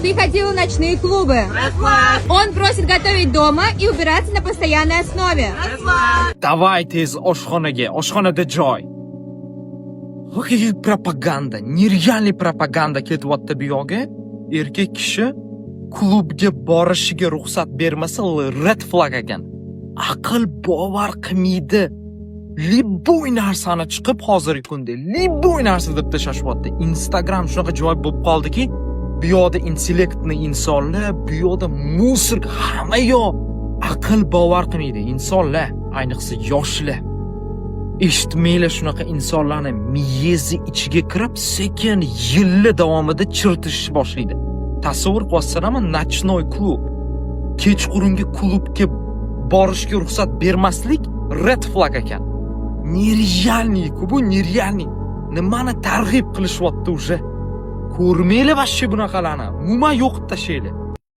Пошли ходил в ночные клубы. Он просит готовить дома и убираться на постоянной основе. Давай tez oshxonaga, oshxonada joy. Haqiqiy propaganda, nerealniy propaganda ketyapti bu yoqqa. Erkak kishi klubga borishiga ruxsat bermasa, red flag ekan. Aql bovar qilmaydi. Libboy narsani chiqib hozirgi kunda libboy narsa deb tashlashyapti. Instagram shunaqa joy bo'lib qoldiki, bu yoqda intellektni insonlar, bu yoqda musor, hamma yoq aql bovar qilmaydi. Insonlar, ayniqsa yoshlar. Eshitmaylar shunaqa insonlarni miyasi ichiga kirib, sekin yillar davomida chiritish boshlaydi. Tasavvur qilasizlarmi, nochnoy klub. Kechqurungi klubga borishga ruxsat bermaslik red flag ekan. Nerealniy, bu nerealniy. Nimani targ'ib qilishyapti o'sha? Ko'rmaylar vashchi bunaqalarni. Umuman yo'qib tashlaylar.